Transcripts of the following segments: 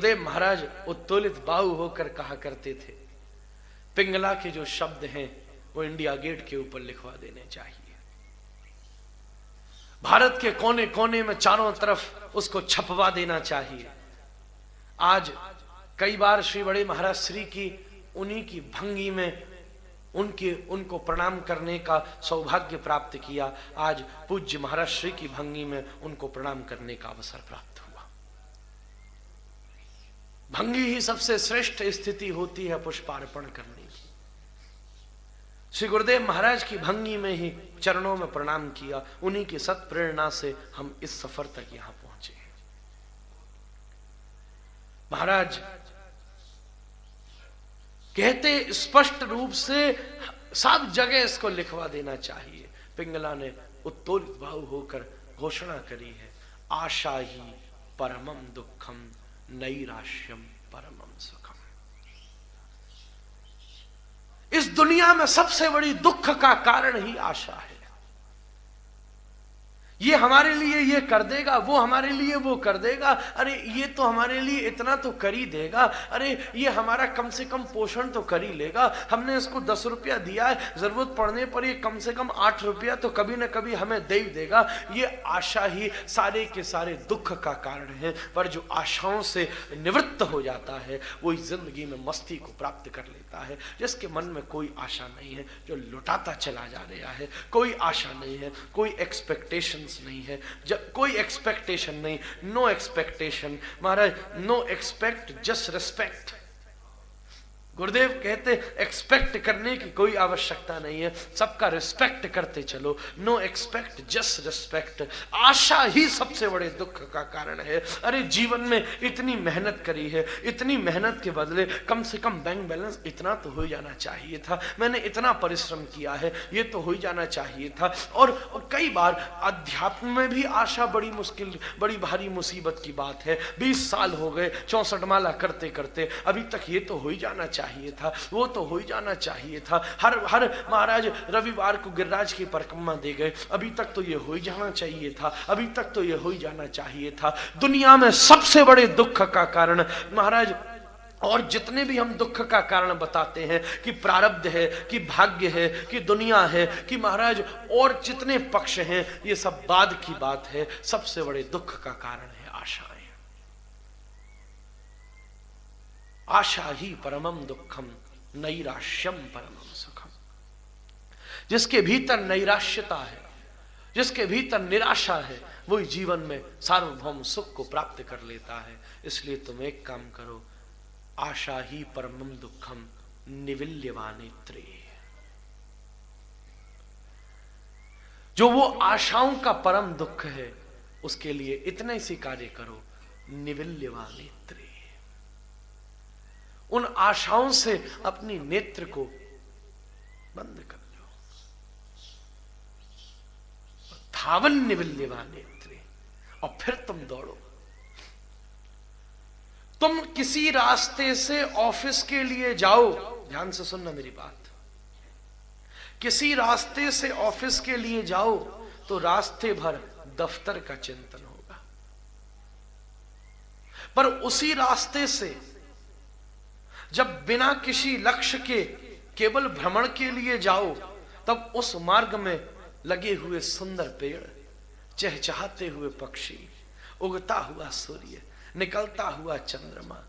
देव महाराज उत्तोलित बाहु होकर कहा करते थे, पिंगला के जो शब्द हैं वो इंडिया गेट के ऊपर लिखवा देने चाहिए। भारत के कोने कोने में चारों तरफ उसको छपवा देना चाहिए। आज कई बार श्री बड़े महाराज श्री की उन्हीं की भंगी में उनको प्रणाम करने का सौभाग्य प्राप्त किया। आज पूज्य महाराज श्री की भंगी में उनको प्रणाम करने का अवसर प्राप्त हुआ। भंगी ही सबसे श्रेष्ठ स्थिति होती है पुष्पार्पण करने की। श्री गुरुदेव महाराज की भंगी में ही चरणों में प्रणाम किया। उन्हीं की सत प्रेरणा से हम इस सफर तक यहां पहुंचे हैं। महाराज कहते स्पष्ट रूप से सब जगह इसको लिखवा देना चाहिए। पिंगला ने उत्तोलित बाहु होकर घोषणा करी है, आशा ही परमम दुखम नैराश्यम परमम सुखम। इस दुनिया में सबसे बड़ी दुख का कारण ही आशा है। ये हमारे लिए ये कर देगा, वो हमारे लिए वो कर देगा, अरे ये तो हमारे लिए इतना तो कर ही देगा, अरे ये हमारा कम से कम पोषण तो कर ही लेगा, हमने इसको 10 रुपया दिया है, जरूरत पड़ने पर ये कम से कम 8 रुपया तो कभी ना कभी हमें दे ही देगा। ये आशा ही सारे के सारे दुख का कारण है। पर जो आशाओं से निवृत्त हो जाता है वही जिंदगी में मस्ती को प्राप्त कर लेता है। जिसके मन में कोई आशा नहीं है, जो लुटाता चला जा रहा है, कोई आशा नहीं है, कोई एक्सपेक्टेशन नहीं है, जब कोई एक्सपेक्टेशन नहीं, नो एक्सपेक्टेशन। महाराज नो एक्सपेक्ट जस्ट रिस्पेक्ट। गुरुदेव कहते एक्सपेक्ट करने की कोई आवश्यकता नहीं है, सबका रिस्पेक्ट करते चलो। No expect just respect. आशा ही सबसे बड़े दुख का कारण है। अरे जीवन में इतनी मेहनत करी है, इतनी मेहनत के बदले कम से कम बैंक बैलेंस इतना तो हो जाना चाहिए था, मैंने इतना परिश्रम किया है, ये तो हो जाना चाहिए था। और कई बार अध्यात्म में भी आशा बड़ी मुश्किल, बड़ी भारी मुसीबत की बात है। 20 साल हो गए 64 माला करते करते, अभी तक ये तो हो ही जाना चाहिए था, वो तो हो ही जाना चाहिए था। हर महाराज रविवार को गिरिराज की परिक्रमा दे गए, अभी तक तो ये हो ही जाना चाहिए था, अभी तक तो ये हो ही जाना चाहिए था। दुनिया में सबसे बड़े दुख का कारण महाराज, और जितने भी हम दुख का कारण बताते हैं कि प्रारब्ध है, कि भाग्य है, कि दुनिया है, कि महाराज और जितने पक्ष हैं, ये सब बाद की बात है। सबसे बड़े दुख का कारण है आशाएं। आशा ही परमम दुखम नैराश्यम परमम सुखम। जिसके भीतर नैराश्यता है, जिसके भीतर निराशा है, वही जीवन में सार्वभौम सुख को प्राप्त कर लेता है। इसलिए तुम एक काम करो, आशा ही परमम दुखम निविल्यवानेत्रे। जो वो आशाओं का परम दुख है, उसके लिए इतने सी कार्य करो, निविल्यवानेत्रे। उन आशाओं से अपनी नेत्र को बंद कर लो। धावन निविल्यवा नेत्रे, और फिर तुम दौड़ो। तुम किसी रास्ते से ऑफिस के लिए जाओ, ध्यान से सुनना मेरी बात। किसी रास्ते से ऑफिस के लिए जाओ तो रास्ते भर दफ्तर का चिंतन होगा, पर उसी रास्ते से जब बिना किसी लक्ष्य के केवल भ्रमण के लिए जाओ, तब उस मार्ग में लगे हुए सुंदर पेड़, चहचहाते हुए पक्षी, उगता हुआ सूर्य, निकलता हुआ चंद्रमा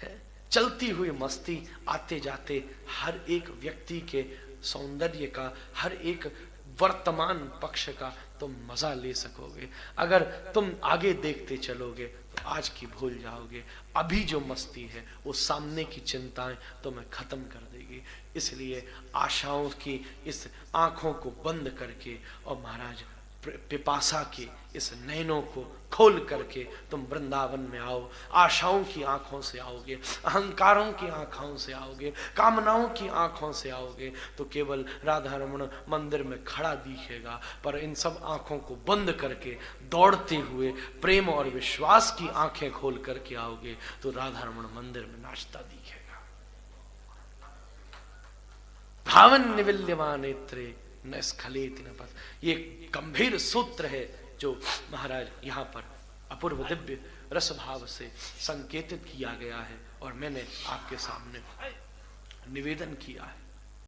है, चलती हुई मस्ती, आते जाते हर एक व्यक्ति के सौंदर्य का, हर एक वर्तमान पक्ष का तुम मजा ले सकोगे। अगर तुम आगे देखते चलोगे तो आज की भूल जाओगे। अभी जो मस्ती है वो सामने की चिंताएं तुम्हें खत्म कर देगी। इसलिए आशाओं की इस आंखों को बंद करके और महाराज पिपासा के इस नैनों को खोल करके तुम वृंदावन में आओ। आशाओं की आंखों से आओगे, अहंकारों की आंखों से आओगे, कामनाओं की आंखों से आओगे तो केवल राधा रमण मंदिर में खड़ा दिखेगा। पर इन सब आंखों को बंद करके दौड़ते हुए प्रेम और विश्वास की आंखें खोल करके आओगे तो राधा रमण मंदिर में नाचता दिखेगा। भावन निविल्यमान नेत्रे न स्खलित न पथ। ये गंभीर सूत्र है जो महाराज यहाँ पर अपूर्व दिव्य रसभाव से संकेतित किया गया है और मैंने आपके सामने निवेदन किया है।